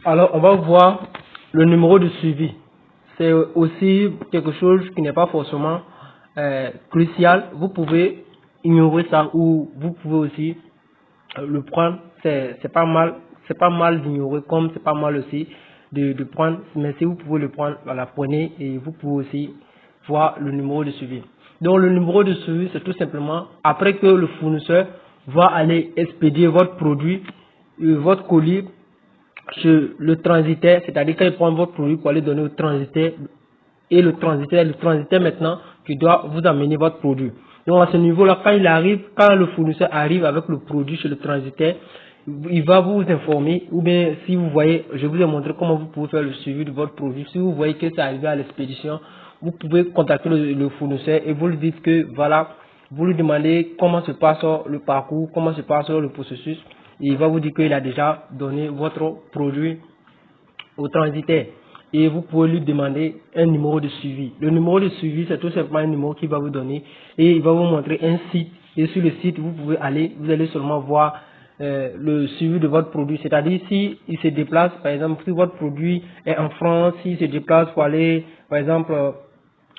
Alors, on va voir le numéro de suivi. C'est aussi quelque chose qui n'est pas forcément crucial. Vous pouvez ignorer ça ou vous pouvez aussi le prendre. C'est pas mal d'ignorer comme c'est pas mal aussi de prendre. Mais si vous pouvez le prendre, voilà, prenez et vous pouvez aussi voir le numéro de suivi. Donc le numéro de suivi, c'est tout simplement après que le fournisseur va aller expédier votre produit, votre colis sur le transitaire, c'est-à-dire qu'il prend votre produit pour aller donner au transitaire et le transitaire maintenant qui doit vous amener votre produit. Donc à ce niveau-là, quand le fournisseur arrive avec le produit chez le transitaire, il va vous informer, ou bien si vous voyez, je vous ai montré comment vous pouvez faire le suivi de votre produit. Si vous voyez que c'est arrivé à l'expédition, vous pouvez contacter le fournisseur et vous lui dites que voilà, vous lui demandez comment se passe le parcours, comment se passe le processus. Et il va vous dire qu'il a déjà donné votre produit au transitaire. Et vous pouvez lui demander un numéro de suivi. Le numéro de suivi, c'est tout simplement un numéro qu'il va vous donner et il va vous montrer un site. Et sur le site, vous pouvez aller, vous allez seulement voir le suivi de votre produit. C'est-à-dire si il se déplace, par exemple, si votre produit est en France, s'il se déplace pour aller, par exemple,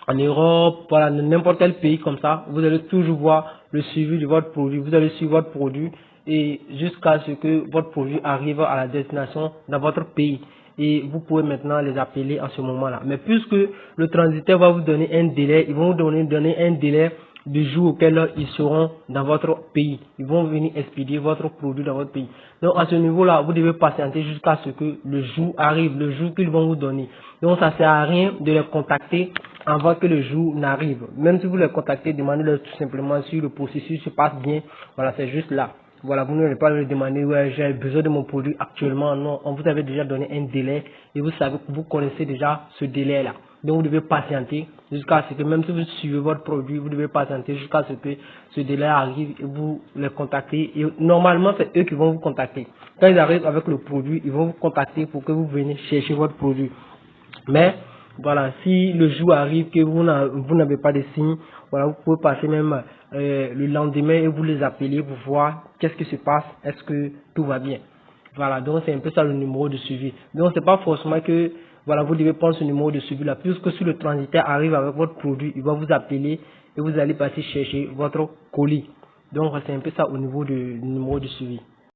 en Europe, voilà, n'importe quel pays comme ça, vous allez toujours voir le suivi de votre produit. Vous allez suivre votre produit et jusqu'à ce que votre produit arrive à la destination dans votre pays. Et vous pouvez maintenant les appeler en ce moment-là. Mais puisque le transitaire va vous donner un délai, ils vont vous donner un délai du jour auquel ils seront dans votre pays. Ils vont venir expédier votre produit dans votre pays. Donc à ce niveau-là, vous devez patienter jusqu'à ce que le jour arrive, le jour qu'ils vont vous donner. Donc ça ne sert à rien de les contacter avant que le jour n'arrive. Même si vous les contactez, demandez-leur tout simplement si le processus se passe bien. Voilà, c'est juste là. Voilà, vous n'allez pas leur demander, ouais, j'ai besoin de mon produit actuellement. Non, on vous avait déjà donné un délai et vous savez que vous connaissez déjà ce délai-là. Donc vous devez patienter jusqu'à ce que, même si vous suivez votre produit, vous devez patienter jusqu'à ce que ce délai arrive et vous les contactez. Et normalement, c'est eux qui vont vous contacter. Quand ils arrivent avec le produit, ils vont vous contacter pour que vous veniez chercher votre produit. Mais voilà, si le jour arrive que vous n'avez pas de signes, voilà, vous pouvez passer même le lendemain et vous les appeler pour voir qu'est-ce qui se passe, est-ce que tout va bien. Voilà, donc c'est un peu ça le numéro de suivi. Donc c'est pas forcément que voilà, vous devez prendre ce numéro de suivi là, puisque si le transitaire arrive avec votre produit, il va vous appeler et vous allez passer chercher votre colis. Donc c'est un peu ça au niveau du numéro de suivi.